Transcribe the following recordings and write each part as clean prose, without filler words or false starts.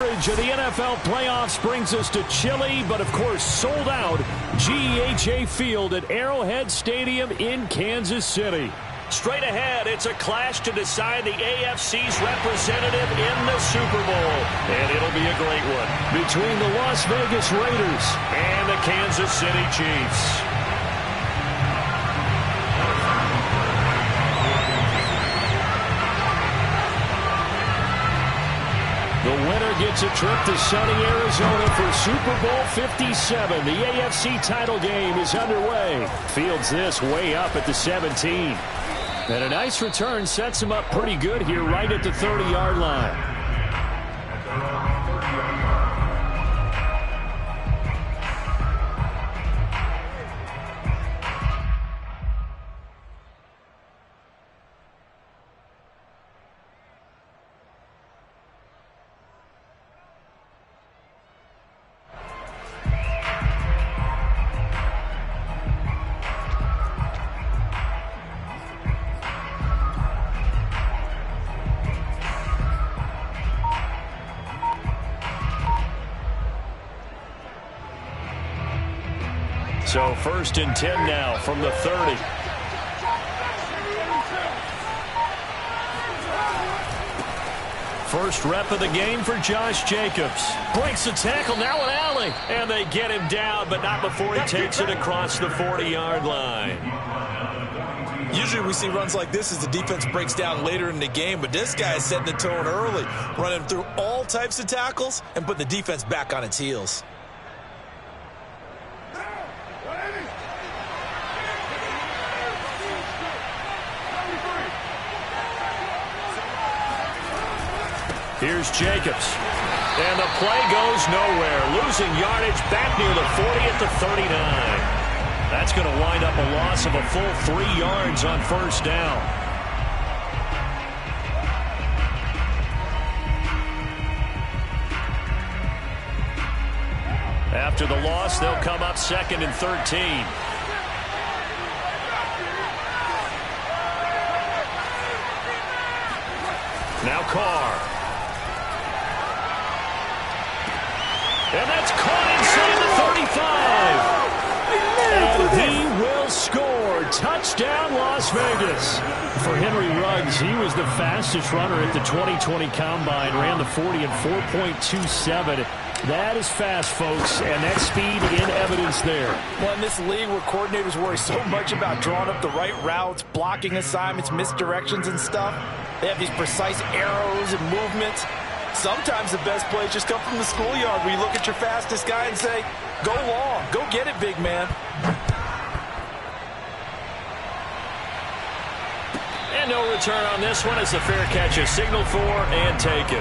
Of the NFL playoffs brings us to chilly, but of course sold out GEHA Field at Arrowhead Stadium in Kansas City. Straight ahead, it's a clash to decide the AFC's representative in the Super Bowl. And it'll be a great one between the Las Vegas Raiders and the Kansas City Chiefs. The winner gets a trip to sunny Arizona for Super Bowl 57. The AFC title game is underway. Fields this way up at the 17. And a nice return sets him up pretty good here right at the 30-yard line. So 1st and 10 now from the 30. First rep of the game for Josh Jacobs. Breaks the tackle, now an alley. And they get him down, but not before he takes it across the 40-yard line. Usually we see runs like this as the defense breaks down later in the game, but this guy is setting the tone early, running through all types of tackles and putting the defense back on its heels. Here's Jacobs. And the play goes nowhere. Losing yardage back near the 40 at the 39. That's going to wind up a loss of a full 3 yards on first down. After the loss, they'll come up 2nd and 13. Now Carr. And that's caught inside the 35. And he will score. Touchdown, Las Vegas. For Henry Ruggs, he was the fastest runner at the 2020 Combine. Ran the 40 in 4.27. That is fast, folks, and that speed in evidence there. Well, in this league where coordinators worry so much about drawing up the right routes, blocking assignments, misdirections and stuff, they have these precise arrows and movements. Sometimes the best plays just come from the schoolyard where you look at your fastest guy and say, go long, go get it, big man. And no return on this one as the fair catch is signaled for and taken.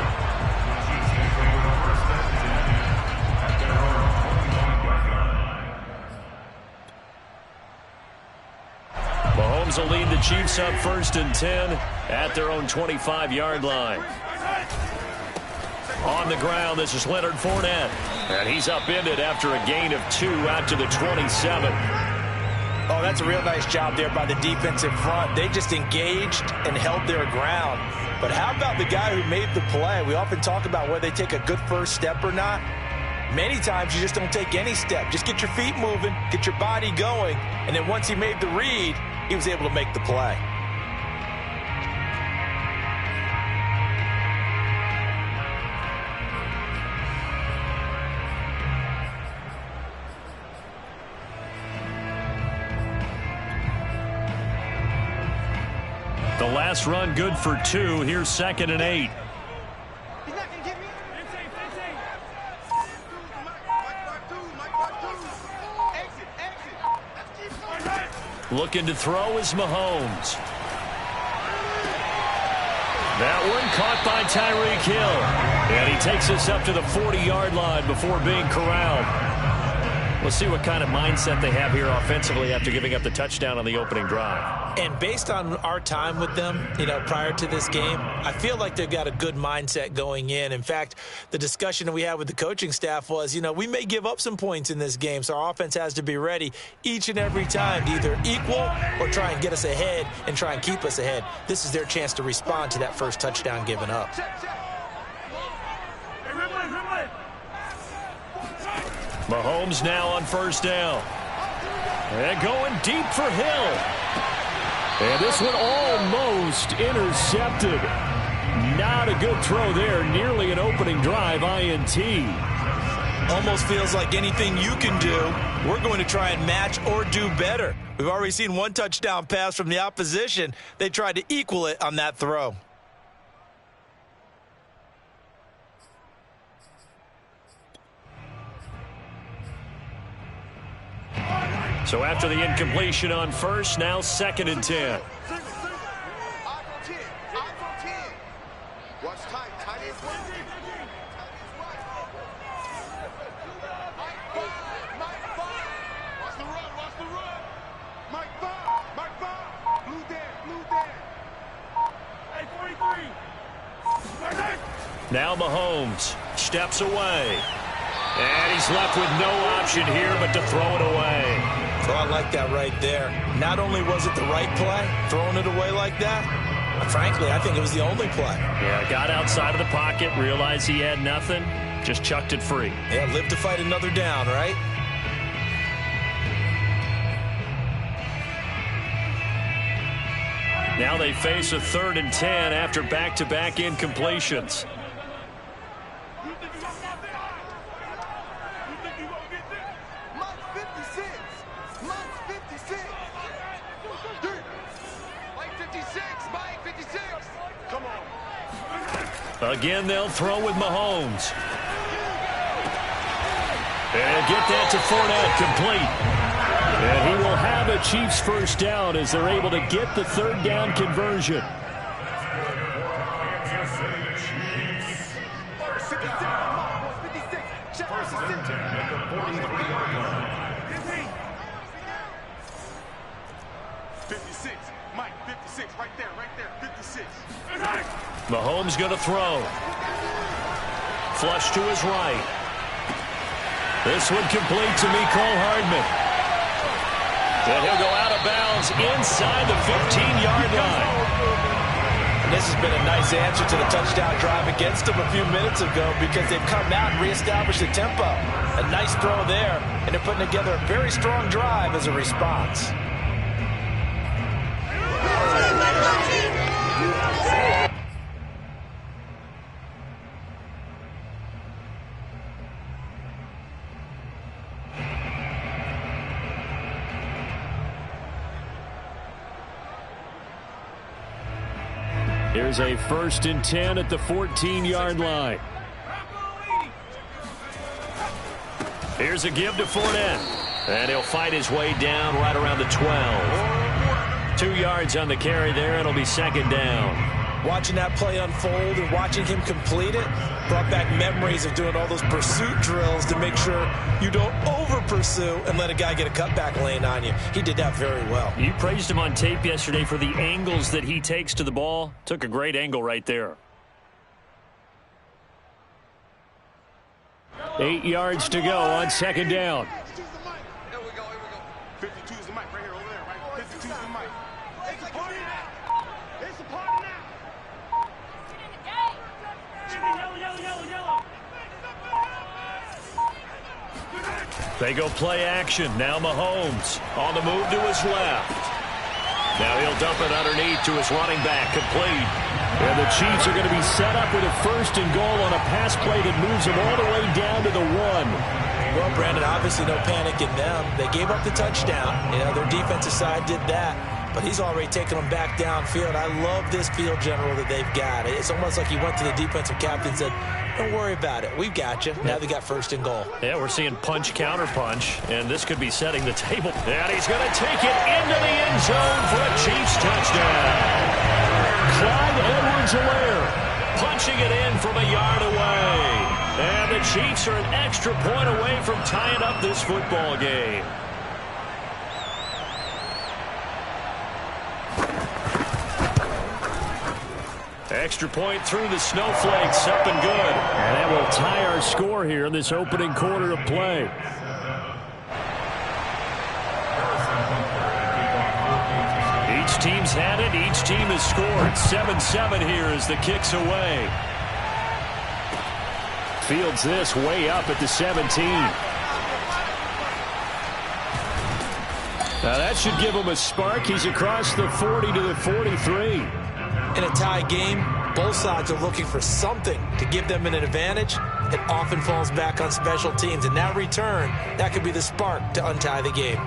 Mahomes will lead the Chiefs up 1st and 10 at their own 25-yard line. On the ground, this is Leonard Fournette. And he's upended after a gain of 2 out to the 27. Oh, that's a real nice job there by the defense in front. They just engaged and held their ground. But how about the guy who made the play? We often talk about whether they take a good first step or not. Many times you just don't take any step. Just get your feet moving, get your body going, and then once he made the read, he was able to make the play. The last run good for 2. Here's 2nd and 8. Looking to throw is Mahomes. That one caught by Tyreek Hill. And he takes us up to the 40-yard line before being corralled. We'll see what kind of mindset they have here offensively after giving up the touchdown on the opening drive. And based on our time with them, prior to this game, I feel like they've got a good mindset going in. In fact, the discussion that we had with the coaching staff was, we may give up some points in this game, so our offense has to be ready each and every time to either equal or try and get us ahead and try and keep us ahead. This is their chance to respond to that first touchdown given up. Mahomes now on first down. And going deep for Hill. And this one almost intercepted. Not a good throw there. Nearly an opening drive INT. Almost feels like anything you can do, we're going to try and match or do better. We've already seen one touchdown pass from the opposition. They tried to equal it on that throw. So after the incompletion on first, now 2nd and 10. Now Mahomes steps away. And he's left with no option here but to throw it away. Oh, I like that right there. Not only was it the right play, throwing it away like that, frankly, I think it was the only play. Yeah, got outside of the pocket, realized he had nothing, just chucked it free. Yeah, live to fight another down, right? Now they face a 3rd and 10 after back-to-back incompletions. Again, they'll throw with Mahomes. And get that to Fournette, complete. And he will have a Chiefs first down as they're able to get the 3rd down conversion. Mahomes going to throw. Flush to his right. This one complete to Mecole Hardman. And he'll go out of bounds inside the 15-yard line. And this has been a nice answer to the touchdown drive against them a few minutes ago because they've come out and reestablished the tempo. A nice throw there, and they're putting together a very strong drive as a response. Here's a 1st and 10 at the 14-yard line. Here's a give to Fournette. And he'll fight his way down right around the 12. 2 yards on the carry there. It'll be 2nd down. Watching that play unfold and watching him complete it brought back memories of doing all those pursuit drills to make sure you don't over-pursue and let a guy get a cutback lane on you. He did that very well. You praised him on tape yesterday for the angles that he takes to the ball. Took a great angle right there. 8 yards to go on 2nd down. 52 is the mic right here, over there, right? 52 is the mic. It's a party now. It's a party now. They go play action. Now Mahomes on the move to his left. Now he'll dump it underneath to his running back, complete. And the Chiefs are going to be set up with a 1st and goal on a pass play that moves them all the way down to the 1. Well, Brandon, obviously no panic in them. They gave up the touchdown. You know, their defensive side did that. But he's already taken them back downfield. I love this field general that they've got. It's almost like he went to the defensive captain and said, don't worry about it. We've got you. Now they got 1st and goal. Yeah, we're seeing punch, counter punch, and this could be setting the table. And he's going to take it into the end zone for a Chiefs touchdown. Clyde Edwards-Helaire punching it in from a yard away. And the Chiefs are an extra point away from tying up this football game. Extra point through the snowflakes, up and good. And that will tie our score here in this opening quarter of play. Each team's had it. Each team has scored. 7-7 here as the kick's away. Fields this way up at the 17. That should give him a spark. He's across the 40 to the 43. In a tie game, both sides are looking for something to give them an advantage. It often falls back on special teams. And that return, that could be the spark to untie the game.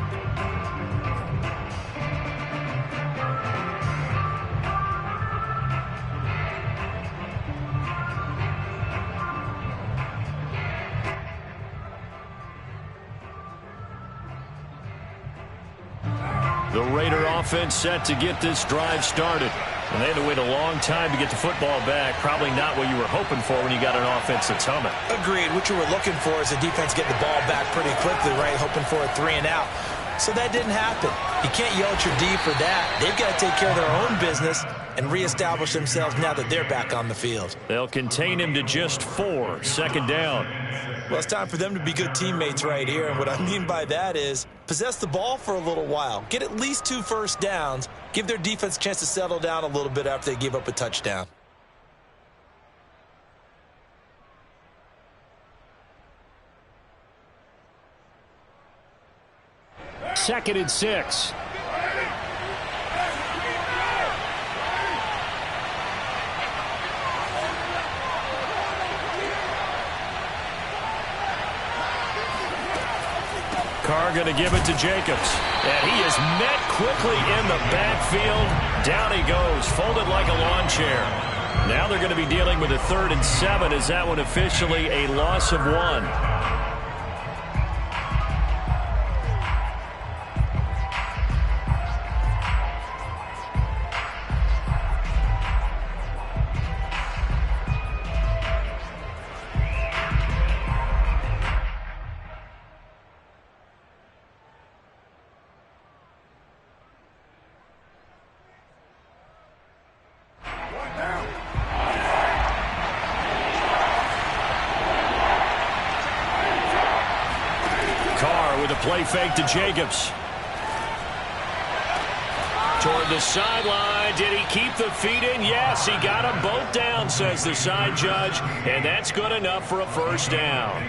The Raider offense set to get this drive started. And they had to wait a long time to get the football back. Probably not what you were hoping for when you got an offense that's humming. Agreed. What you were looking for is the defense getting the ball back pretty quickly, right? Hoping for a 3 and out. So that didn't happen. You can't yell at your D for that. They've got to take care of their own business and reestablish themselves now that they're back on the field. They'll contain him to just 4. 2nd down. Well, it's time for them to be good teammates right here. And what I mean by that is possess the ball for a little while. Get at least 2 first downs. Give their defense a chance to settle down a little bit after they give up a touchdown. Second and 6. Carr going to give it to Jacobs. And he is met quickly in the backfield. Down he goes, folded like a lawn chair. Now they're going to be dealing with a 3rd and 7. Is that one officially a loss of 1? Play fake to Jacobs. Toward the sideline. Did he keep the feet in? Yes, he got them both down, says the side judge. And that's good enough for a 1st down.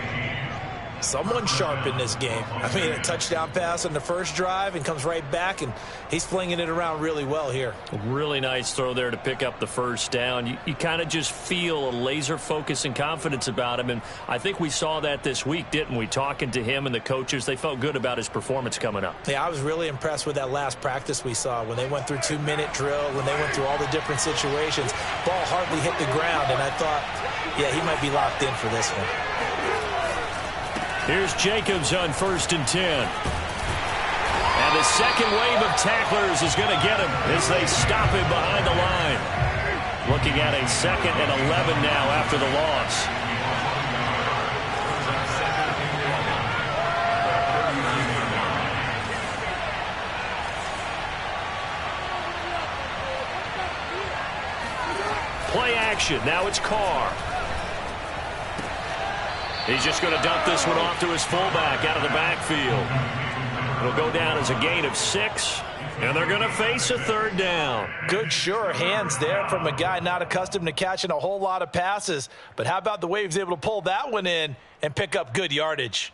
Someone sharp in this game. I mean, a touchdown pass on the first drive and comes right back, and he's flinging it around really well here. A really nice throw there to pick up the 1st down. You kind of just feel a laser focus and confidence about him, and I think we saw that this week, didn't we? Talking to him and the coaches, they felt good about his performance coming up. Yeah, I was really impressed with that last practice we saw when they went through 2-minute drill, when they went through all the different situations. Ball hardly hit the ground, and I thought, yeah, he might be locked in for this one. Here's Jacobs on 1st and 10. And the second wave of tacklers is going to get him as they stop him behind the line. Looking at a 2nd and 11 now after the loss. Play action. Now it's Carr. He's just going to dump this one off to his fullback out of the backfield. It'll go down as a gain of 6, and they're going to face a 3rd down. Good, sure hands there from a guy not accustomed to catching a whole lot of passes. But how about the way he was able to pull that one in and pick up good yardage?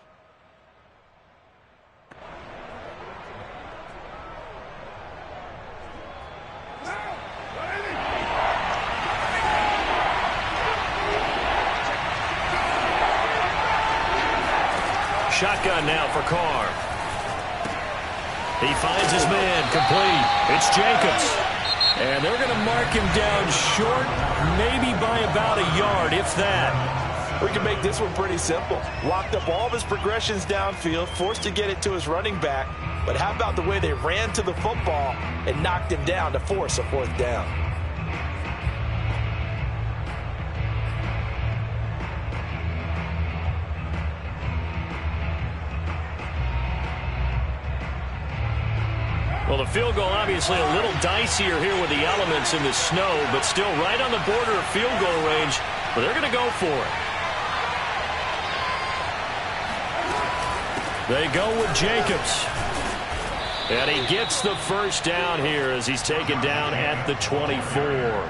Shotgun now for Carr. He finds his man complete. It's Jacobs. And they're going to mark him down short, maybe by about a yard, if that. We can make this one pretty simple. Locked up all of his progressions downfield, forced to get it to his running back. But how about the way they ran to the football and knocked him down to force a 4th down? Well, the field goal obviously a little dicier here with the elements in the snow, but still right on the border of field goal range. But they're going to go for it. They go with Jacobs. And he gets the 1st down here as he's taken down at the 24.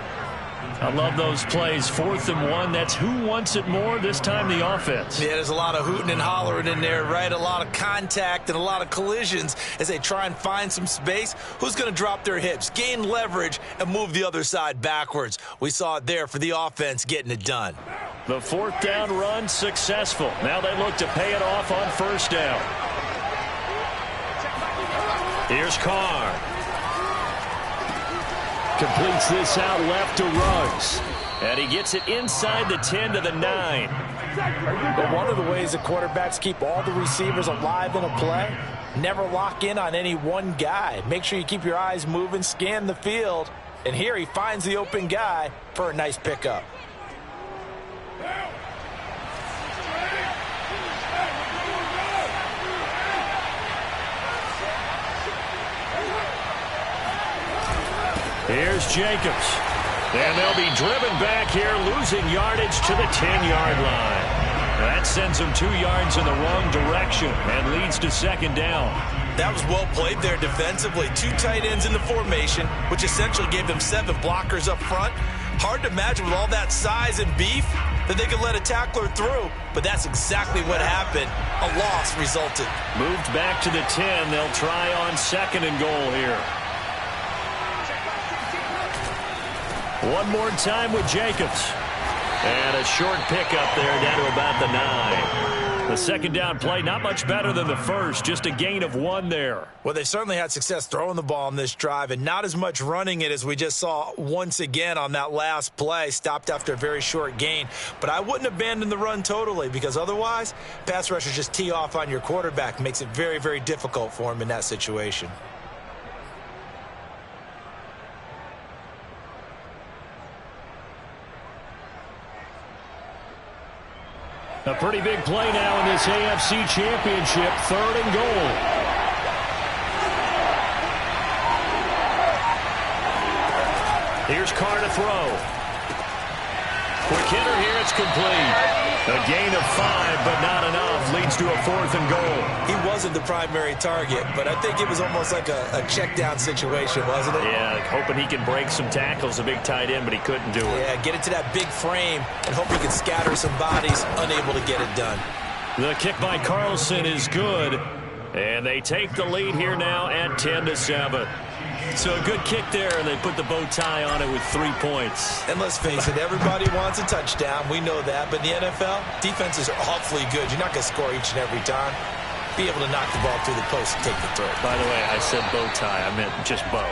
I love those plays. 4th and 1. That's who wants it more, this time the offense. Yeah, there's a lot of hooting and hollering in there, right? A lot of contact and a lot of collisions as they try and find some space. Who's going to drop their hips, gain leverage, and move the other side backwards? We saw it there for the offense getting it done. The 4th down run successful. Now they look to pay it off on 1st down. Here's Carr. Completes this out left to Ruggs. And he gets it inside the 10 to the 9. But one of the ways the quarterbacks keep all the receivers alive in a play, never lock in on any one guy. Make sure you keep your eyes moving, scan the field. And here he finds the open guy for a nice pickup. Here's Jacobs. And they'll be driven back here, losing yardage to the 10-yard line. That sends them 2 yards in the wrong direction and leads to 2nd down. That was well played there defensively. 2 tight ends in the formation, which essentially gave them 7 blockers up front. Hard to imagine with all that size and beef that they could let a tackler through, but that's exactly what happened. A loss resulted. Moved back to the 10. They'll try on 2nd and goal here. One more time with Jacobs. And a short pickup there down to about the 9. The 2nd down play, not much better than the first, just a gain of 1 there. Well, they certainly had success throwing the ball on this drive and not as much running it as we just saw once again on that last play. Stopped after a very short gain. But I wouldn't abandon the run totally because otherwise, pass rushers just tee off on your quarterback. Makes it very, very difficult for him in that situation. A pretty big play now in this AFC Championship. 3rd and goal. Here's Carr to throw. Quick hitter here. It's complete. A gain of 5, but not enough. Leads to a 4th and goal. He wasn't the primary target, but I think it was almost like a check down situation, wasn't it? Yeah, hoping he can break some tackles, a big tight end, but he couldn't do it. Yeah, get it to that big frame and hope he can scatter some bodies, unable to get it done. The kick by Carlson is good, and they take the lead here now at 10-7. So a good kick there, and they put the bow tie on it with 3 points. And let's face it, everybody wants a touchdown. We know that. But in the NFL, defenses are awfully good. You're not going to score each and every time. Be able to knock the ball through the post and take the throw. By the way, I said bow tie. I meant just bow.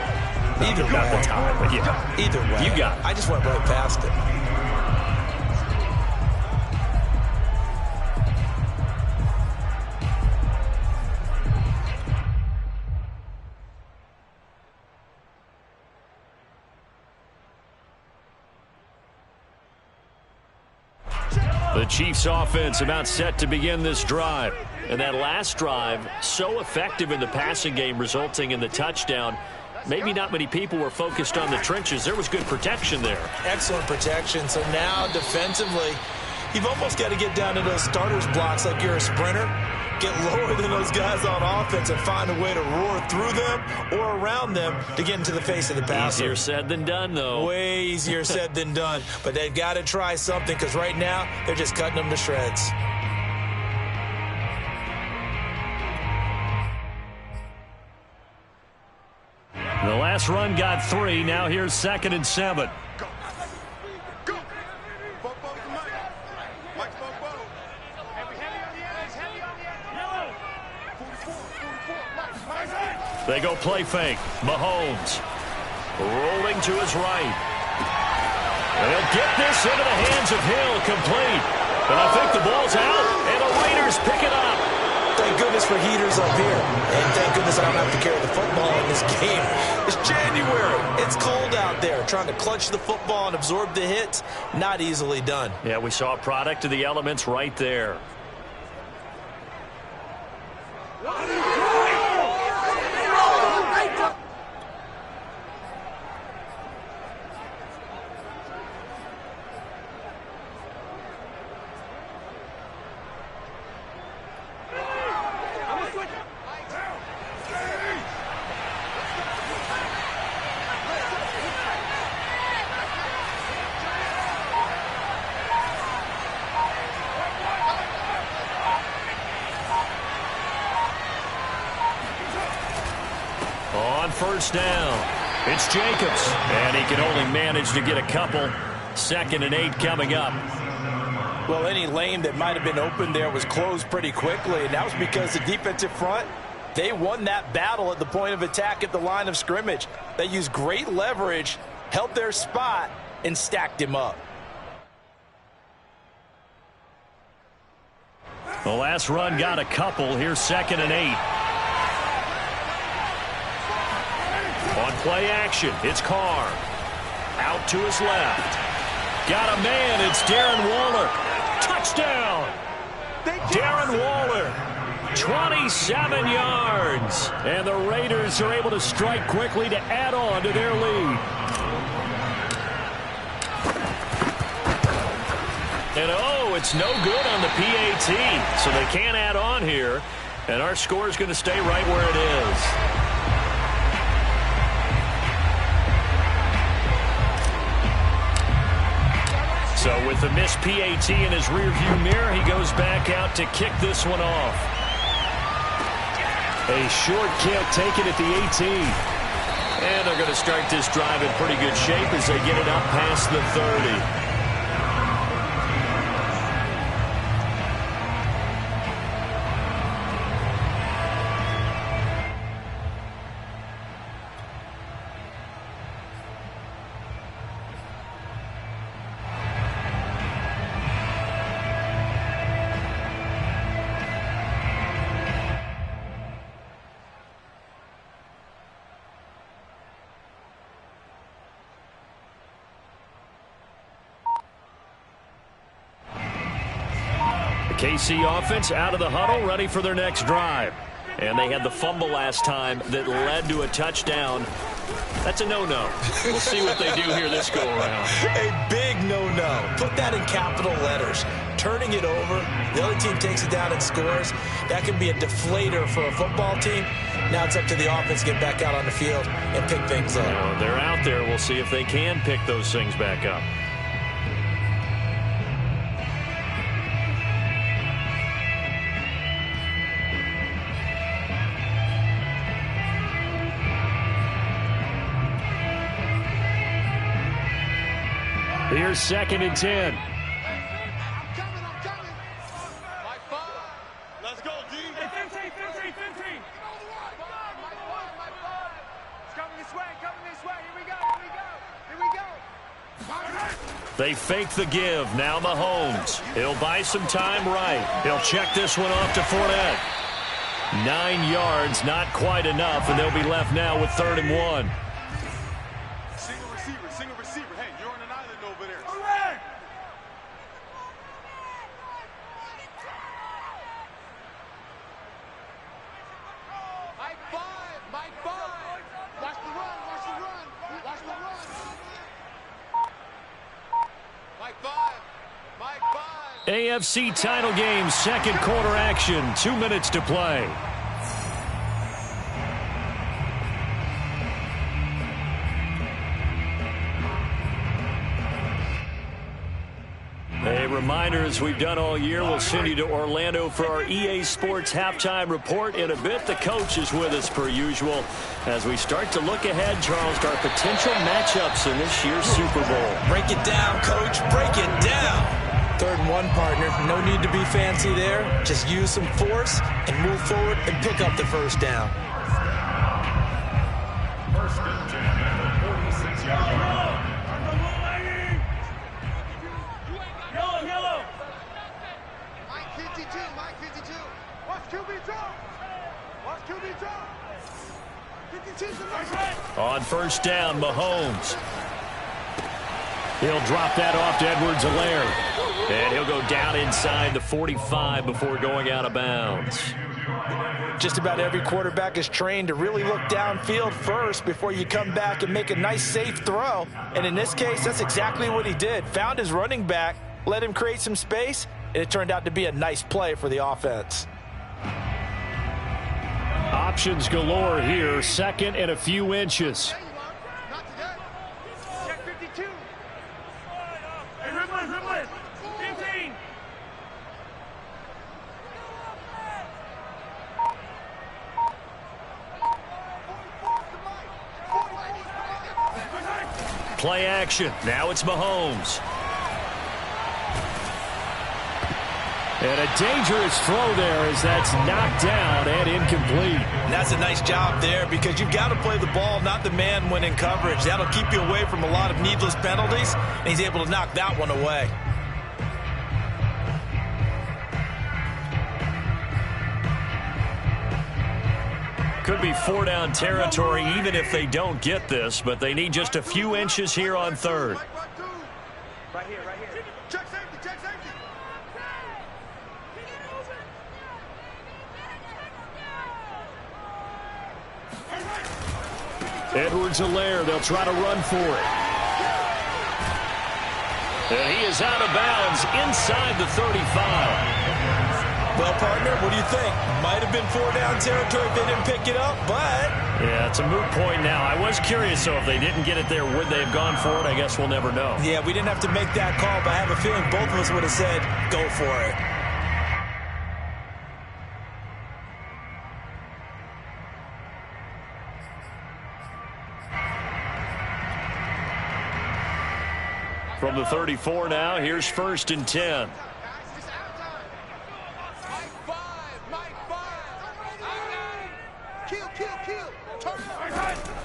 Either way. Not the tie, but yeah. Either way. You got it. I just went right past it. The Chiefs offense about set to begin this drive. And that last drive, so effective in the passing game, resulting in the touchdown. Maybe not many people were focused on the trenches. There was good protection there. Excellent protection. So now defensively, you've almost got to get down to those starters blocks like you're a sprinter. Get lower than those guys on offense and find a way to roar through them or around them to get into the face of the passer. Easier said than done, though. Way easier said than done. But they've got to try something because right now they're just cutting them to shreds. The last run got 3. Now here's 2nd and 7. They go play fake. Mahomes rolling to his right. And he'll get this into the hands of Hill, complete. And I think the ball's out, and the Raiders pick it up. Thank goodness for heaters up here. And thank goodness I don't have to carry the football in this game. It's January. It's cold out there. Trying to clutch the football and absorb the hits, not easily done. Yeah, we saw a product of the elements right there. On first down, it's Jacobs. And he can only manage to get a couple. 2nd and 8 coming up. Well, any lane that might have been open there was closed pretty quickly, and that was because the defensive front, they won that battle at the point of attack at the line of scrimmage. They used great leverage, held their spot, and stacked him up. The last run got a couple. Here's 2nd and 8. On play action, it's Carr. Out to his left. Got a man. It's Darren Waller. Touchdown. Darren Waller. 27 yards. And the Raiders are able to strike quickly to add on to their lead. And it's no good on the PAT. So they can't add on here. And our score is going to stay right where it is. So with the missed PAT in his rearview mirror, he goes back out to kick this one off. A short kick taken at the 18. And they're going to start this drive in pretty good shape as they get it up past the 30. KC offense out of the huddle, ready for their next drive. And they had the fumble last time that led to a touchdown. That's a no-no. We'll see what they do here this go-around. A big no-no. Put that in capital letters. Turning it over, the other team takes it down and scores. That can be a deflator for a football team. Now it's up to the offense to get back out on the field and pick things up. Well, they're out there. We'll see if they can pick those things back up. Here's 2nd and 10. I'm coming. Let's go, D. Hey, 15. It's coming this way. Here we go. They fake the give. Now Mahomes. He'll buy some time right. He'll check this one off to Fournette. 9 yards, not quite enough, and they'll be left now with 3rd and 1. Single receiver. Hey, you're on an island over there. Mike 5. Watch the run. Mike 5. AFC title game, 2nd quarter action. 2 minutes to play. A reminder, as we've done all year, we'll send you to Orlando for our EA Sports halftime report in a bit. The coach is with us per usual as we start to look ahead, Charles, to our potential matchups in this year's Super Bowl. Break it down, coach. Break it down. 3rd and 1, partner. No need to be fancy there. Just use some force and move forward and pick up the first down. First and 10 at the 46-yard line. On first down, Mahomes. He'll drop that off to Edwards-Helaire. And he'll go down inside the 45 before going out of bounds. Just about every quarterback is trained to really look downfield first before you come back and make a nice, safe throw. And in this case, that's exactly what he did. Found his running back, let him create some space, and it turned out to be a nice play for the offense. Options galore here. 2nd and a few inches. Not today. Check 52. Hey, Rimlin. 15. Play action. Now it's Mahomes. And a dangerous throw there as that's knocked down and incomplete. And that's a nice job there because you've got to play the ball, not the man when in coverage. That'll keep you away from a lot of needless penalties, and he's able to knock that one away. Could be 4-down territory even if they don't get this, but they need just a few inches here on third. Right here, right here. Check safety, check safety. Edwards-Helaire, they'll try to run for it. And he is out of bounds inside the 35. Well, partner, what do you think? Might have been 4-down territory if they didn't pick it up, but... Yeah, it's a moot point now. I was curious, so if they didn't get it there, would they have gone for it? I guess we'll never know. Yeah, we didn't have to make that call, but I have a feeling both of us would have said, go for it. From the 34 now, here's 1st and 10.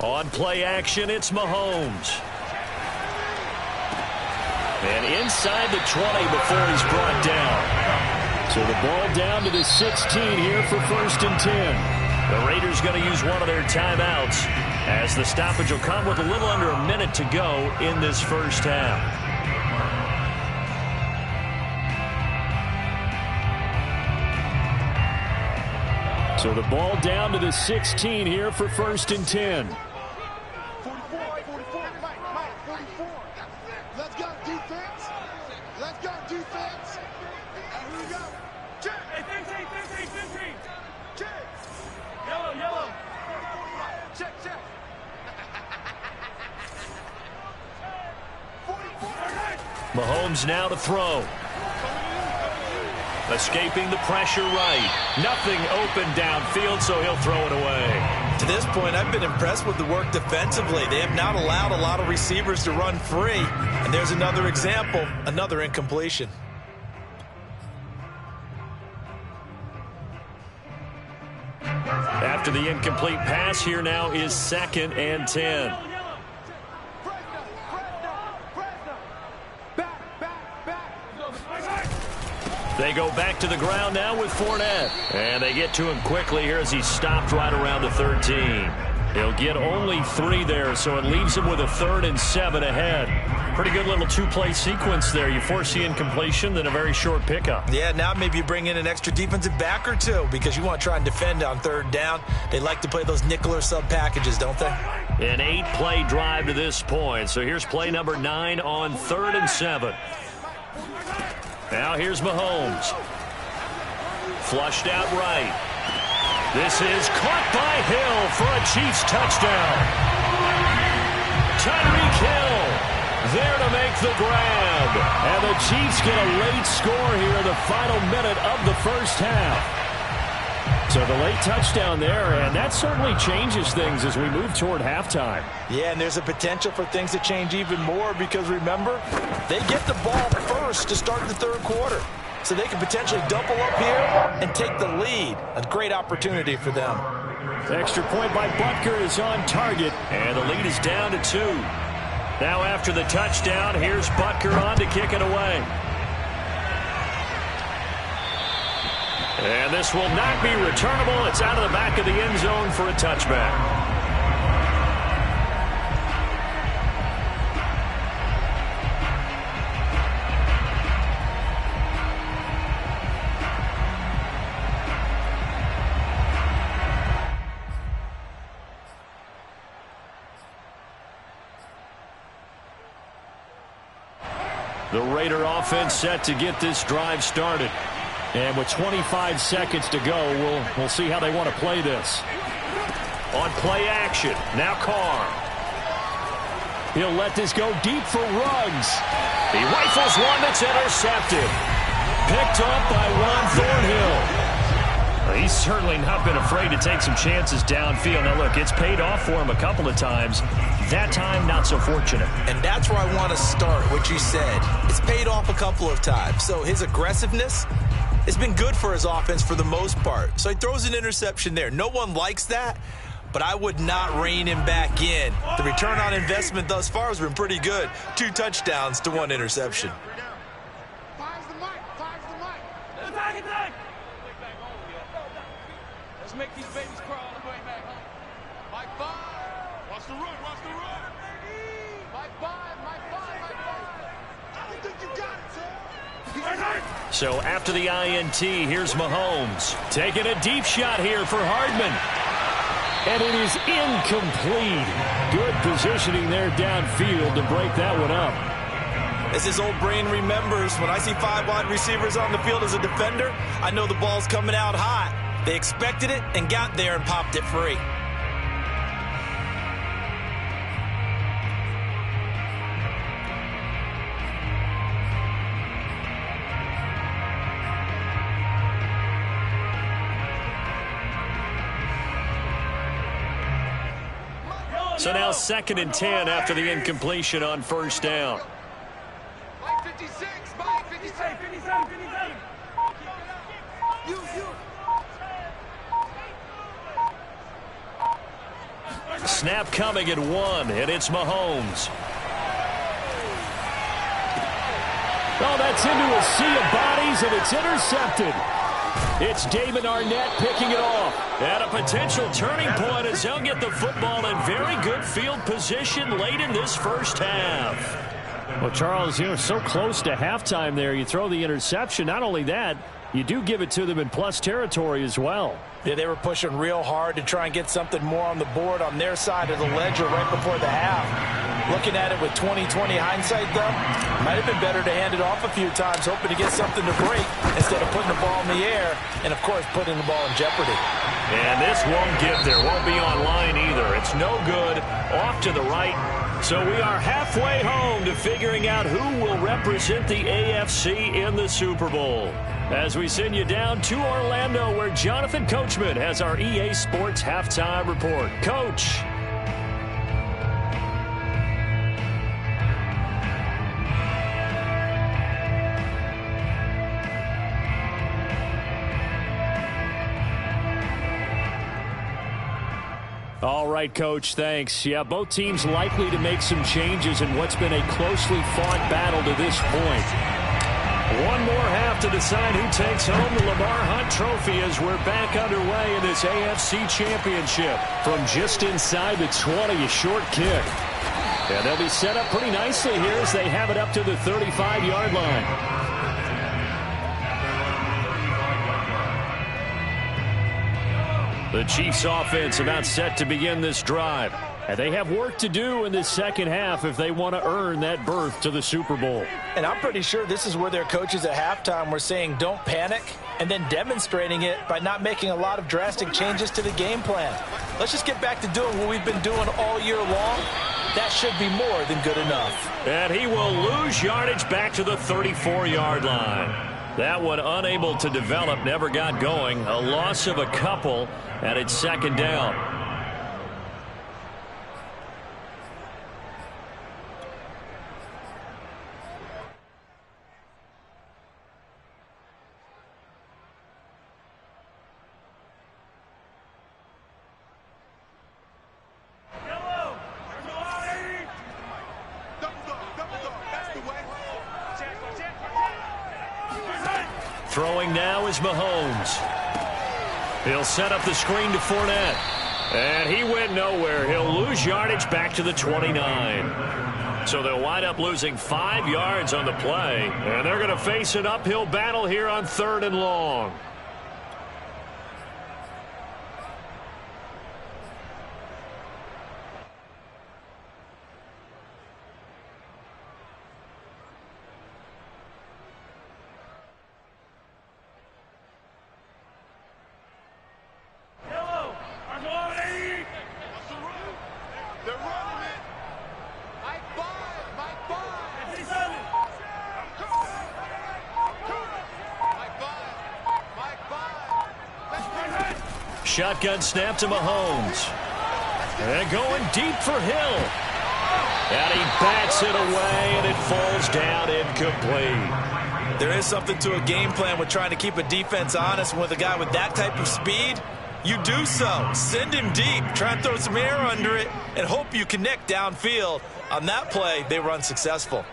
On play action, it's Mahomes. And inside the 20 before he's brought down. So the ball down to the 16 here for 1st and 10. The Raiders going to use one of their timeouts as the stoppage will come with a little under a minute to go in this first half. So the ball down to the 16 here for 1st and 10. 44, Mike, 44. Let's go defense. Let's go defense. And here we go. Check. Hey, 15. Check. Yellow. Check. 44. Mahomes now to throw. Escaping the pressure right. Nothing open downfield, so he'll throw it away. To this point, I've been impressed with the work defensively. They have not allowed a lot of receivers to run free. And there's another example, another incompletion. After the incomplete pass, here now is 2nd and 10. They go back to the ground now with Fournette. And they get to him quickly here as he's stopped right around the 13. He'll get only 3 there, so it leaves him with a 3rd and 7 ahead. Pretty good little 2-play sequence there. You force the incompletion, then a very short pickup. Yeah, now maybe you bring in an extra defensive back or two because you want to try and defend on 3rd down. They like to play those nickel or sub packages, don't they? An 8-play drive to this point. So here's play number 9 on 3rd and 7. Now here's Mahomes. Flushed out right. This is caught by Hill for a Chiefs touchdown. Tyreek Hill there to make the grab. And the Chiefs get a late score here in the final minute of the first half. So the late touchdown there, and that certainly changes things as we move toward halftime. Yeah, and there's a potential for things to change even more because, remember, they get the ball first to start the 3rd quarter. So they can potentially double up here and take the lead. A great opportunity for them. The extra point by Butker is on target, and the lead is down to 2. Now after the touchdown, here's Butker on to kick it away. And this will not be returnable. It's out of the back of the end zone for a touchback. The Raider offense set to get this drive started. And with 25 seconds to go, we'll see how they want to play this. On play action, now Carr. He'll let this go deep for Ruggs. He rifles one that's intercepted. Picked up by Juan Thornhill. He's certainly not been afraid to take some chances downfield. Now, look, it's paid off for him a couple of times. That time, not so fortunate. And that's where I want to start, what you said. It's paid off a couple of times. So his aggressiveness, it's been good for his offense for the most part. So he throws an interception there. No one likes that, but I would not rein him back in. The return on investment thus far has been pretty good. 2 touchdowns to 1 interception. Let's make these babies crawl on the way back home. Mike 5. Watch the run, watch the run. Mike 5, Mike 5, Mike 5. I think you got it, sir. So after the INT, here's Mahomes. Taking a deep shot here for Hardman. And it is incomplete. Good positioning there downfield to break that one up. As his old brain remembers, when I see 5 wide receivers on the field as a defender, I know the ball's coming out hot. They expected it and got there and popped it free. So now 2nd and 10 after the incompletion on first down. Mike 56, Mike 57, 57, 57. You. Snap coming at 1, and it's Mahomes. Oh, that's into a sea of bodies, and it's intercepted. It's David Arnett picking it off. At a potential turning point as they'll get the football in very good field position late in this first half. Well, Charles, you're so close to halftime there. You throw the interception. Not only that, you do give it to them in plus territory as well. Yeah, they were pushing real hard to try and get something more on the board on their side of the ledger right before the half. Looking at it with 20/20 hindsight, though, might have been better to hand it off a few times, hoping to get something to break instead of putting the ball in the air and, of course, putting the ball in jeopardy. And this won't get there. Won't be online either. It's no good. Off to the right. So we are halfway home to figuring out who will represent the AFC in the Super Bowl. As we send you down to Orlando, where Jonathan Coachman has our EA Sports Halftime Report. Coach. All right, Coach, thanks. Yeah, both teams likely to make some changes in what's been a closely fought battle to this point. One more half to decide who takes home the Lamar Hunt Trophy as we're back underway in this AFC Championship. From just inside the 20, a short kick. And they'll be set up pretty nicely here as they have it up to the 35-yard line. The Chiefs offense about set to begin this drive. And they have work to do in this second half if they want to earn that berth to the Super Bowl. And I'm pretty sure this is where their coaches at halftime were saying don't panic, and then demonstrating it by not making a lot of drastic changes to the game plan. Let's just get back to doing what we've been doing all year long. That should be more than good enough. And he will lose yardage back to the 34-yard line. That one unable to develop, never got going. A loss of a couple, and it's second down. Throwing now is Mahomes. He'll set up the screen to Fournette. And he went nowhere. He'll lose yardage back to the 29. So they'll wind up losing 5 yards on the play. And they're going to face an uphill battle here on 3rd and long. Shotgun snap to Mahomes. And going deep for Hill. And he bats it away, and it falls down incomplete. There is something to a game plan with trying to keep a defense honest. With a guy with that type of speed, you do so. Send him deep, try and throw some air under it, and hope you connect downfield. On that play, they were unsuccessful.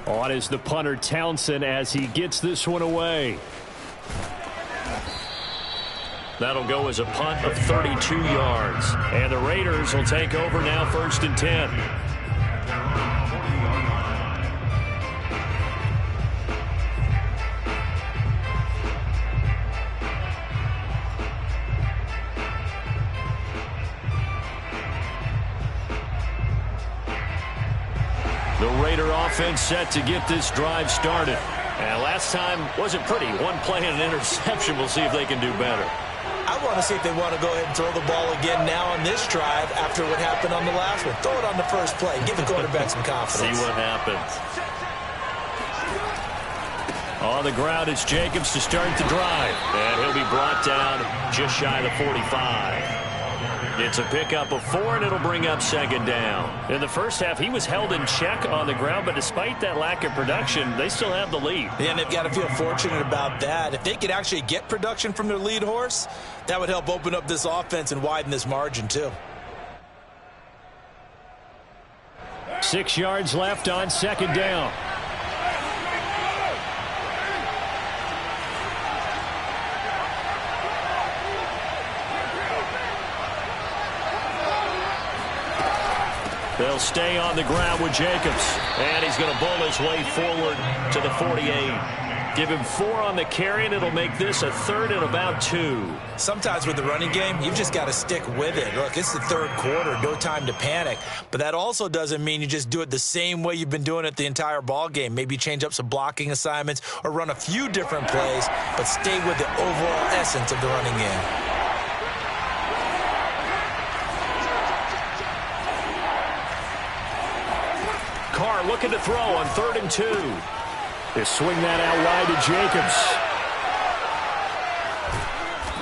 On is the punter, Townsend, as he gets this one away. That'll go as a punt of 32 yards. And the Raiders will take over now, 1st and 10. The Raider offense set to get this drive started. And last time wasn't pretty. One play and an interception. We'll see if they can do better. I want to see if they want to go ahead and throw the ball again now on this drive after what happened on the last one. Throw it on the first play. Give the quarterback some confidence. See what happens. On the ground, it's Jacobs to start the drive. And he'll be brought down just shy of the 45. It's a pickup of 4, and it'll bring up 2nd down. In the first half, he was held in check on the ground, but despite that lack of production, they still have the lead. Yeah, and they've got to feel fortunate about that. If they could actually get production from their lead horse, that would help open up this offense and widen this margin too. 6 yards left on 2nd down. They'll stay on the ground with Jacobs. And he's going to bull his way forward to the 48. Give him 4 on the carry, and it'll make this a 3rd and about 2. Sometimes with the running game, you've just got to stick with it. Look, it's the 3rd quarter, no time to panic. But that also doesn't mean you just do it the same way you've been doing it the entire ball game. Maybe change up some blocking assignments or run a few different plays, but stay with the overall essence of the running game. Carr looking to throw on 3rd and 2. They swing that out wide to Jacobs.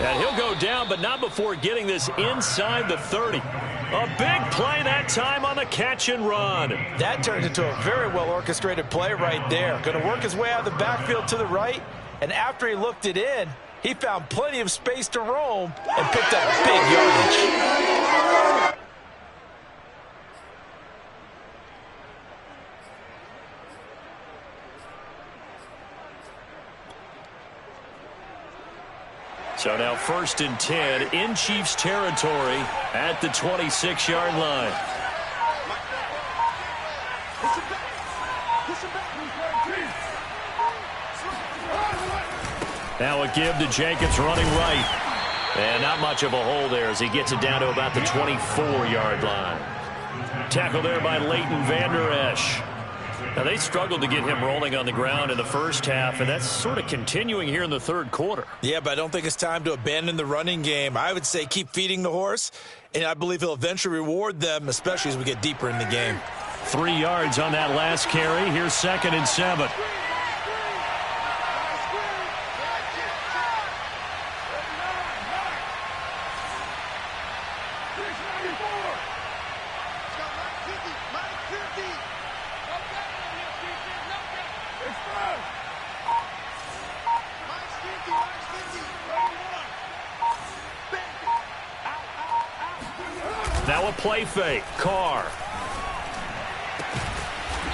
And he'll go down, but not before getting this inside the 30. A big play that time on the catch and run. That turned into a very well-orchestrated play right there. Going to work his way out of the backfield to the right, and after he looked it in, he found plenty of space to roam and picked up big yardage. So now 1st and 10 in Chiefs territory at the 26-yard line. Now a give to Jacobs running right. And not much of a hole there as he gets it down to about the 24-yard line. Tackle there by Leighton Vander Esch. Now, they struggled to get him rolling on the ground in the first half, and that's sort of continuing here in the 3rd quarter. Yeah, but I don't think it's time to abandon the running game. I would say keep feeding the horse, and I believe he'll eventually reward them, especially as we get deeper in the game. 3 yards on that last carry. Here's 2nd and 7. Now a play fake. Carr.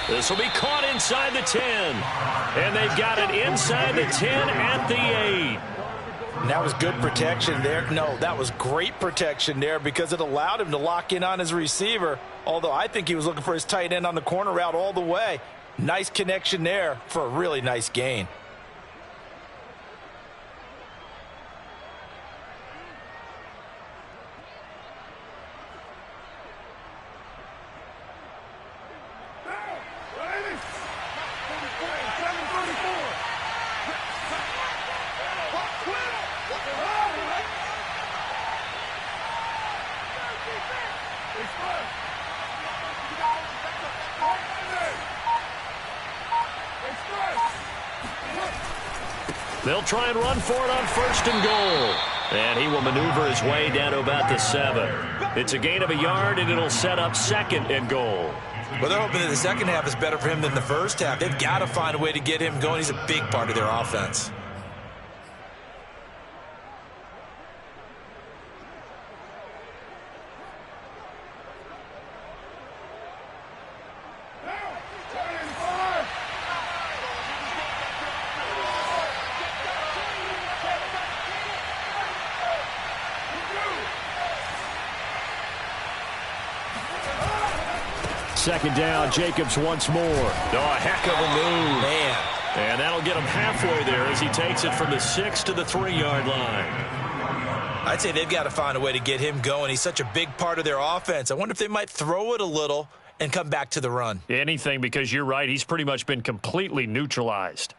This will be caught inside the 10. And they've got it inside the 10 at the 8. And that was good protection there. No, that was great protection there because it allowed him to lock in on his receiver. Although I think he was looking for his tight end on the corner route all the way. Nice connection there for a really nice gain. They'll try and run for it on 1st and goal. And he will maneuver his way down to about the 7. It's a gain of a yard, and it'll set up 2nd and goal. Well, they're hoping that the second half is better for him than the first half. They've got to find a way to get him going. He's a big part of their offense. Second down, Jacobs once more. Oh, a heck of a move. Man. And that'll get him halfway there as he takes it from the 6 to the 3-yard line. I'd say they've got to find a way to get him going. He's such a big part of their offense. I wonder if they might throw it a little and come back to the run. Anything, because you're right. He's pretty much been completely neutralized.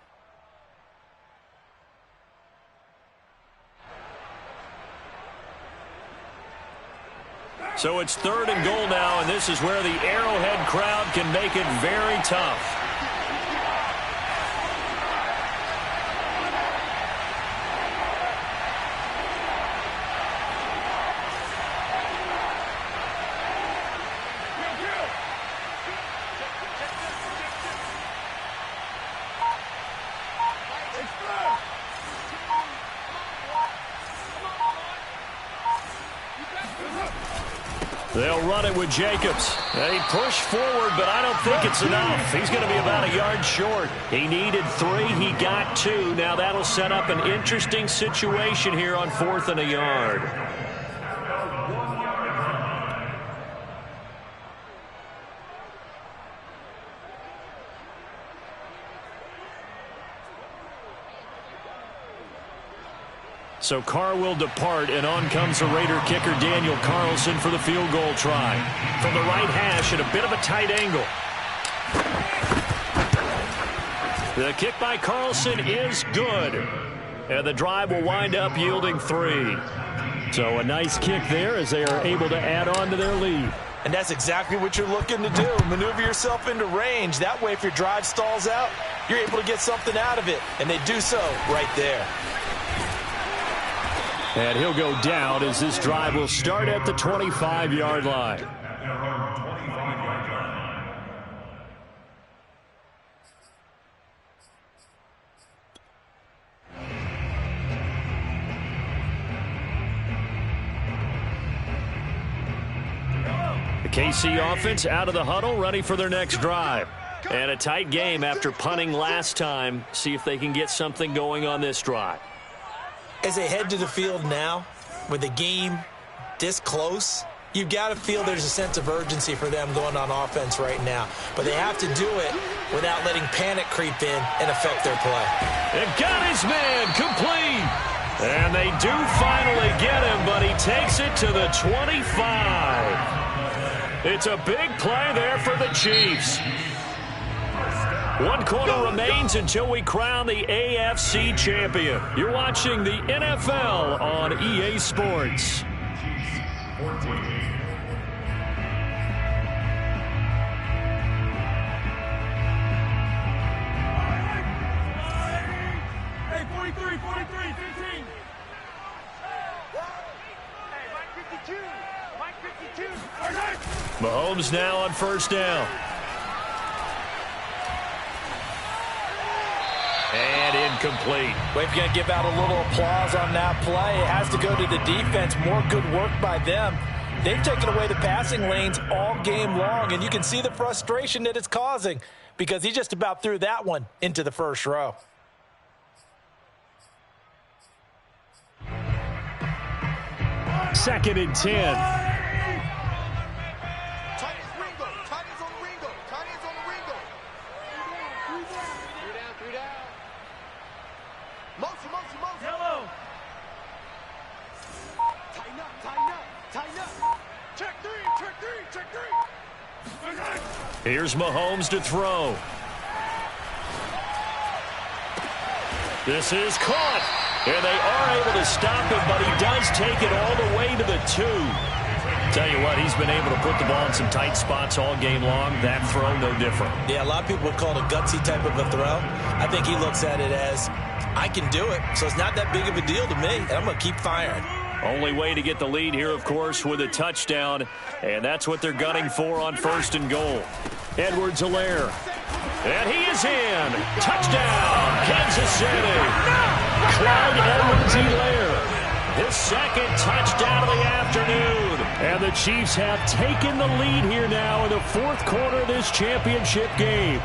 So it's 3rd and goal now, and this is where the Arrowhead crowd can make it very tough. They'll run it with Jacobs. They push forward, but I don't think it's enough. He's going to be about a yard short. He needed 3. He got 2. Now that'll set up an interesting situation here on 4th and a yard. So Carr will depart, and on comes the Raider kicker, Daniel Carlson, for the field goal try. From the right hash at a bit of a tight angle. The kick by Carlson is good. And the drive will wind up yielding 3. So a nice kick there as they are able to add on to their lead. And that's exactly what you're looking to do. Maneuver yourself into range. That way, if your drive stalls out, you're able to get something out of it. And they do so right there. And he'll go down as this drive will start at the 25-yard line. The KC offense out of the huddle, ready for their next drive. And a tight game after punting last time. See if they can get something going on this drive. As they head to the field now, with the game this close, you've got to feel there's a sense of urgency for them going on offense right now. But they have to do it without letting panic creep in and affect their play. They've got his man complete. And they do finally get him, but he takes it to the 25. It's a big play there for the Chiefs. 1 quarter remains until we crown the AFC champion. You're watching the NFL on EA Sports. Hey, 43, 43, 15. Hey, Mike 52. Mike 52. Mahomes now on 1st down. And incomplete. Well, if you're going to give out a little applause on that play, it has to go to the defense. More good work by them. They've taken away the passing lanes all game long, and you can see the frustration that it's causing because he just about threw that one into the first row. Second and 10. Here's Mahomes to throw. This is caught. And they are able to stop him, but he does take it all the way to the 2. Tell you what, he's been able to put the ball in some tight spots all game long. That throw, no different. Yeah, a lot of people would call it a gutsy type of a throw. I think he looks at it as I can do it, so it's not that big of a deal to me, and I'm going to keep firing. Only way to get the lead here, of course, with a touchdown, and that's what they're gunning for on 1st and goal. Edwards-Helaire, and he is in. Touchdown, Kansas City. Clyde Edwards-Helaire, his 2nd touchdown of the afternoon. And the Chiefs have taken the lead here now in the 4th quarter of this championship game.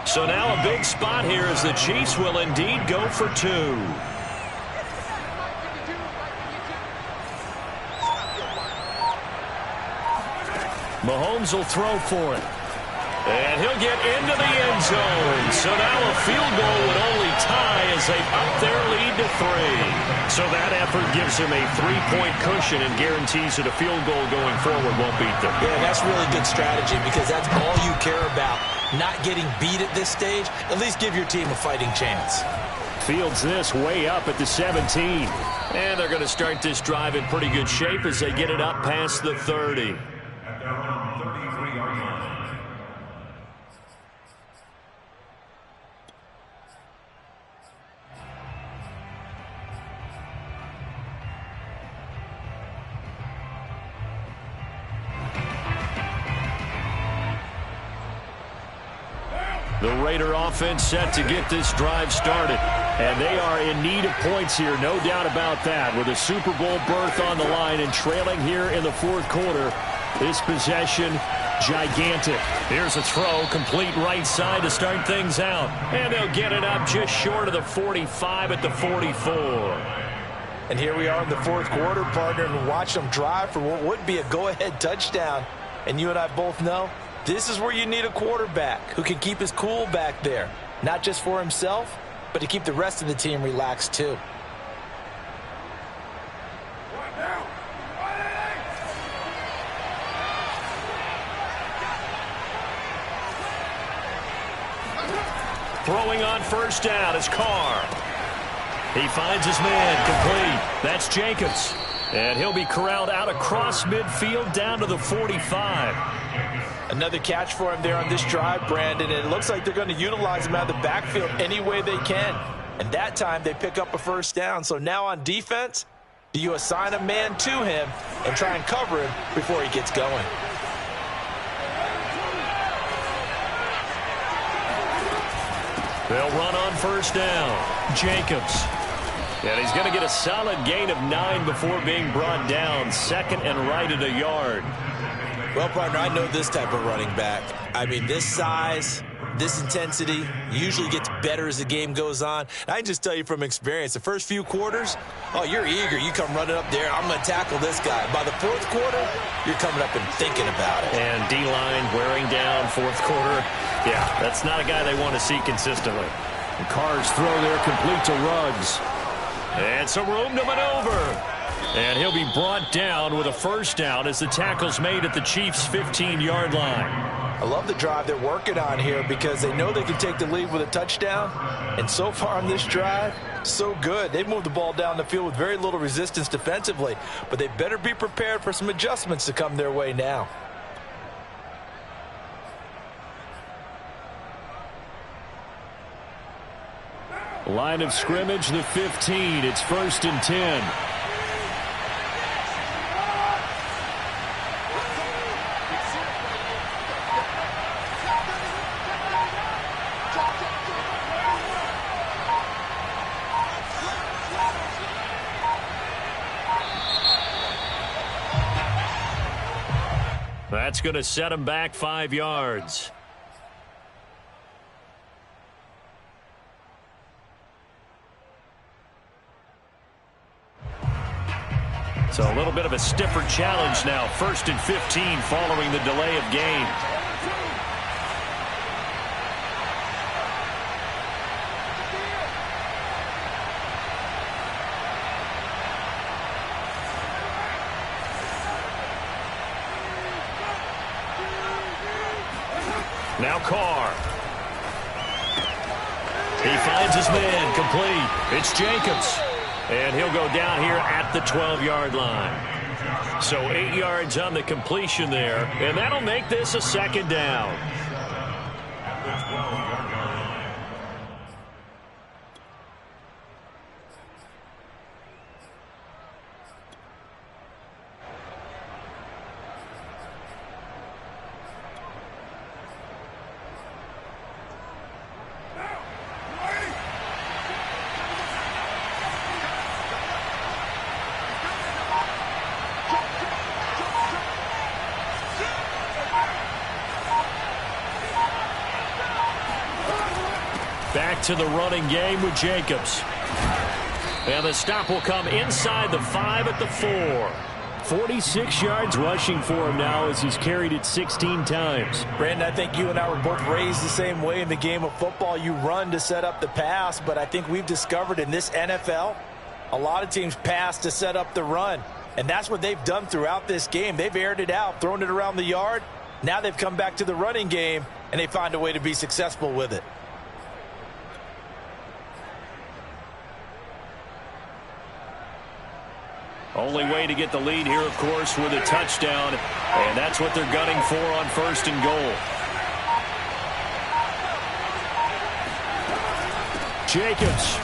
So now a big spot here as the Chiefs will indeed go for 2. Mahomes will throw for it. And he'll get into the end zone. So now a field goal would only tie as they up their lead to 3. So that effort gives him a 3-point cushion and guarantees that a field goal going forward won't beat them. Yeah, that's really good strategy because that's all you care about. Not getting beat at this stage, at least give your team a fighting chance. Fields this way up at the 17. And they're going to start this drive in pretty good shape as they get it up past the 30. The Raider offense set to get this drive started. And they are in need of points here, no doubt about that. With a Super Bowl berth on the line and trailing here in the 4th quarter. This possession, gigantic. Here's a throw, complete right side to start things out. And they'll get it up just short of the 45 at the 44. And here we are in the 4th quarter, partner, and watch them drive for what would be a go-ahead touchdown. And you and I both know this is where you need a quarterback who can keep his cool back there. Not just for himself, but to keep the rest of the team relaxed too. Throwing on 1st down is Carr. He finds his man complete. That's Jacobs. And he'll be corralled out across midfield down to the 45. Another catch for him there on this drive, Brandon, and it looks like they're going to utilize him out of the backfield any way they can. And that time they pick up a 1st down. So now on defense, do you assign a man to him and try and cover him before he gets going? They'll run on 1st down. Jacobs. And he's going to get a solid gain of 9 before being brought down. 2nd and right at a yard. Well, partner, I know this type of running back. I mean, this size, this intensity usually gets better as the game goes on. And I can just tell you from experience, the first few quarters, oh, you're eager. You come running up there, I'm going to tackle this guy. By the 4th quarter, you're coming up and thinking about it. And D-line wearing down 4th quarter. Yeah, that's not a guy they want to see consistently. The Carr's throw there complete to Ruggs. And some room to maneuver. And he'll be brought down with a 1st down as the tackle's made at the Chiefs' 15-yard line. I love the drive they're working on here because they know they can take the lead with a touchdown. And so far on this drive, so good. They've moved the ball down the field with very little resistance defensively. But they better be prepared for some adjustments to come their way now. Line of scrimmage, the 15. It's 1st and 10. That's going to set him back 5 yards. So a little bit of a stiffer challenge now. 1st and 15 following the delay of game. Now Carr. He finds his man, complete. It's Jacobs. And he'll go down here at the 12-yard line. So 8 yards on the completion there, and that'll make this a second down. Back to the running game with Jacobs. And the stop will come inside the 5 at the 4. 46 yards rushing for him now as he's carried it 16 times. Brandon, I think you and I were both raised the same way in the game of football. You run to set up the pass, but I think we've discovered in this NFL, a lot of teams pass to set up the run. And that's what they've done throughout this game. They've aired it out, thrown it around the yard. Now they've come back to the running game, and they find a way to be successful with it. Only way to get the lead here, of course, with a touchdown. And that's what they're gunning for on 1st and goal. Jacobs.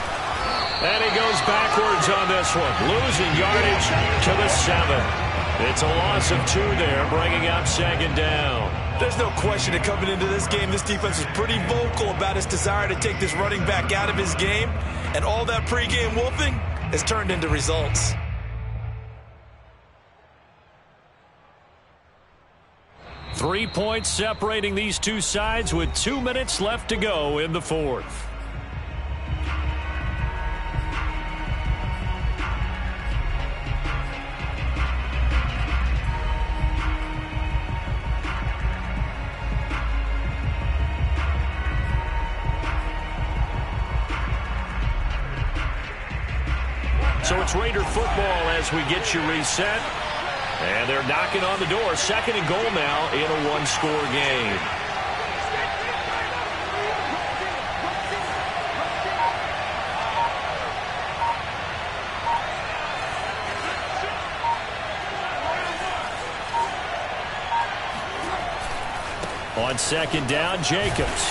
And he goes backwards on this one. Losing yardage to the 7. It's a loss of 2 there, bringing up 2nd down. There's no question that coming into this game, this defense was pretty vocal about its desire to take this running back out of his game. And all that pregame wolfing has turned into results. Three points separating these two sides with 2 minutes left to go in the 4th. So it's Raider football as we get you reset. And they're knocking on the door. 2nd and goal now in a 1-score game. On 2nd down, Jacobs.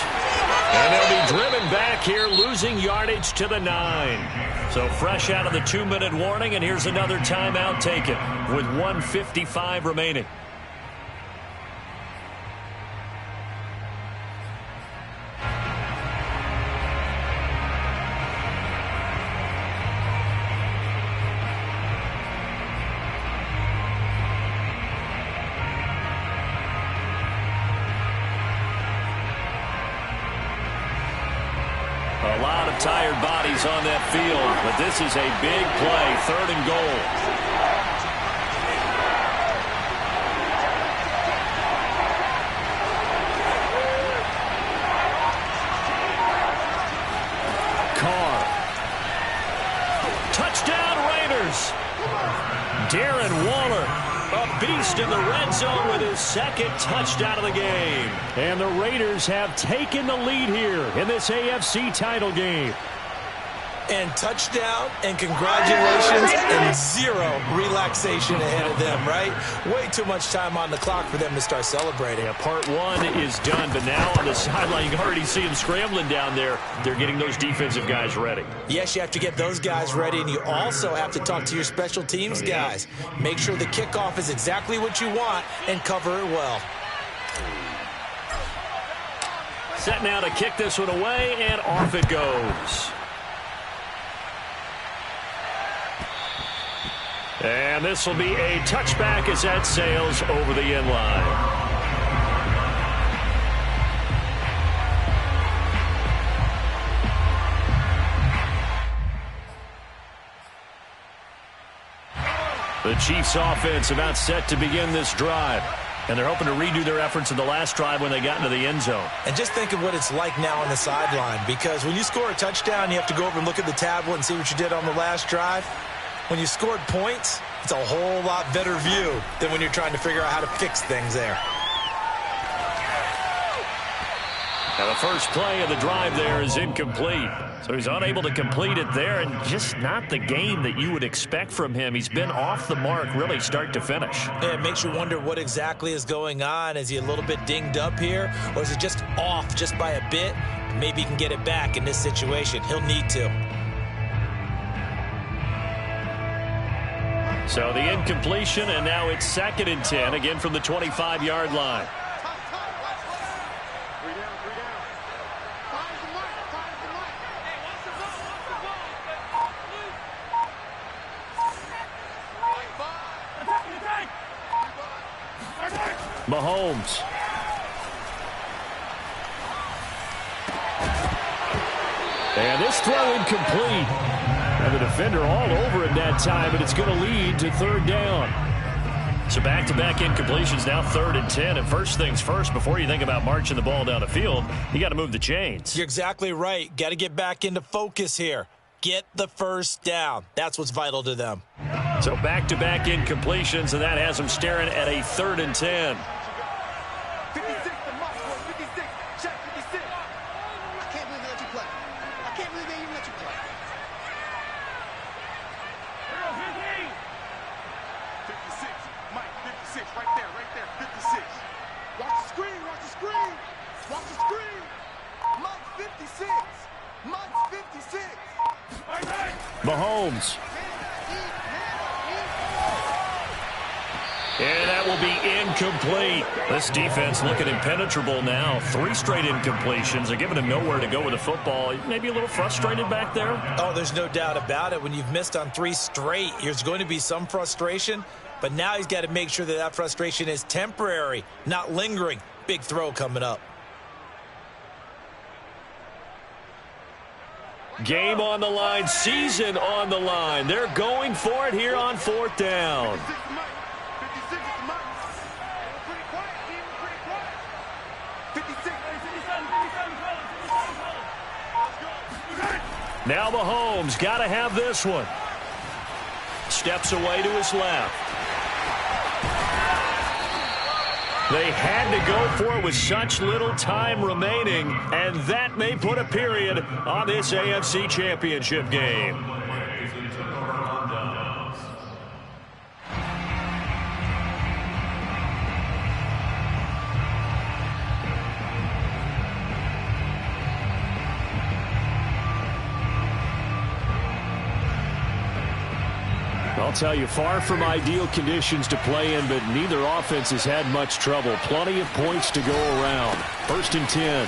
And they'll be driven back here, losing yardage to the 9. So fresh out of the 2-minute warning, and here's another timeout taken with 1:55 remaining. A lot of tired bodies on that field, but this is a big play, 3rd and goal. Carr. Touchdown Raiders. Darren Waller, a beast in the red zone with his 2nd touchdown of the game. And the Raiders have taken the lead here in this AFC title game. And touchdown and congratulations and 0 relaxation ahead of them, right? Way too much time on the clock for them to start celebrating. Yeah, part 1 is done, but now on the sideline, you can already see them scrambling down there. They're getting those defensive guys ready. Yes, you have to get those guys ready, and you also have to talk to your special teams guys. Make sure the kickoff is exactly what you want and cover it well. Set now to kick this one away, and off it goes. And this will be a touchback as that sails over the end line. The Chiefs offense about set to begin this drive. And they're hoping to redo their efforts in the last drive when they got into the end zone. And just think of what it's like now on the sideline, because when you score a touchdown, you have to go over and look at the tablet and see what you did on the last drive. When you scored points, it's a whole lot better view than when you're trying to figure out how to fix things there. Now the first play of the drive there is incomplete. So he's unable to complete it there, and just not the game that you would expect from him. He's been off the mark really start to finish. Yeah, it makes you wonder what exactly is going on. Is he a little bit dinged up here, or is it just off just by a bit? Maybe he can get it back in this situation. He'll need to. So the incompletion, and now it's 2nd and 10, again from the 25-yard line. Mahomes. And this throw incomplete. And the defender all over it that time, but it's going to lead to 3rd down. So back-to-back incompletions, now 3rd and 10. And first things first, before you think about marching the ball down the field, you got to move the chains. You're exactly right. Got to get back into focus here. Get the first down. That's what's vital to them. So back-to-back incompletions, and that has them staring at a 3rd and 10. 56 to Mark, 56. Check 56. I can't believe they let you play. I can't believe they even let you play. 56. Mike, 56. Right there, 56. Watch the screen, watch the screen. Watch the screen. Mike, 56. Mike, 56. Mahomes. And that will be incomplete. This defense looking impenetrable now. 3 straight incompletions. They're giving him nowhere to go with the football. Maybe a little frustrated back there. Oh, there's no doubt about it. When you've missed on 3 straight, there's going to be some frustration. But now he's got to make sure that that frustration is temporary, not lingering. Big throw coming up. Game on the line, season on the line. They're going for it here on 4th down. 56 to Mike. 56 to Mike. Pretty quiet, team. Pretty quiet. 56. 57. Now Mahomes got to have this one. Steps away to his left. They had to go for it with such little time remaining, and that may put a period on this AFC Championship game. I'll tell you, far from ideal conditions to play in, but neither offense has had much trouble. Plenty of points to go around. 1st and 10.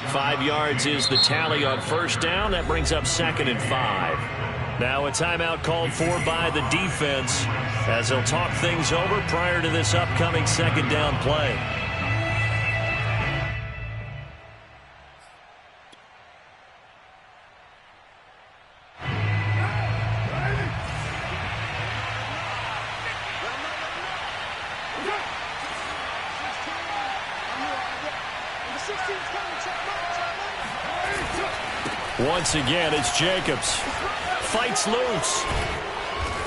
5 yards is the tally on 1st down. That brings up 2nd and 5. Now a timeout called for by the defense as they'll talk things over prior to this upcoming 2nd down play. Once again, it's Jacobs. Fights loose.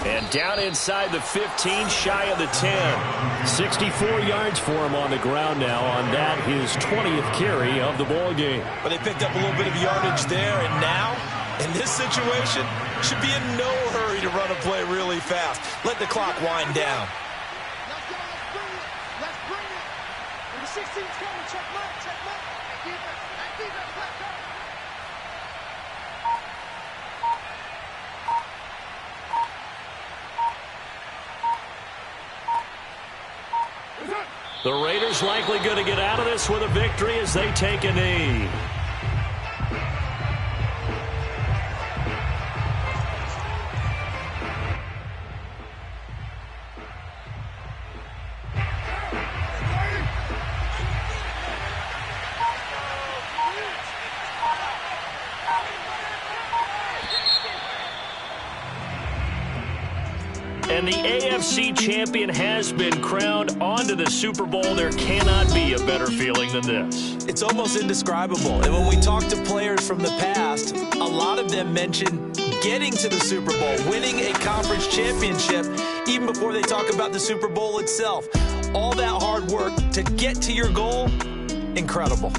And down inside the 15, shy of the 10. 64 yards for him on the ground now on that, his 20th carry of the ball game. But they picked up a little bit of yardage there, and now, in this situation, should be in no hurry to run a play really fast. Let the clock wind down. Let's go, let's bring it. And the 16's coming, check mark, check mark. Hey, defense, let's go. The Raiders likely going to get out of this with a victory as they take a knee. And the AFC champion has been crowned. Onto the Super Bowl. There cannot be a better feeling than this. It's almost indescribable. And when we talk to players from the past, a lot of them mention getting to the Super Bowl, winning a conference championship, even before they talk about the Super Bowl itself. all that hard work to get to your goal, incredible.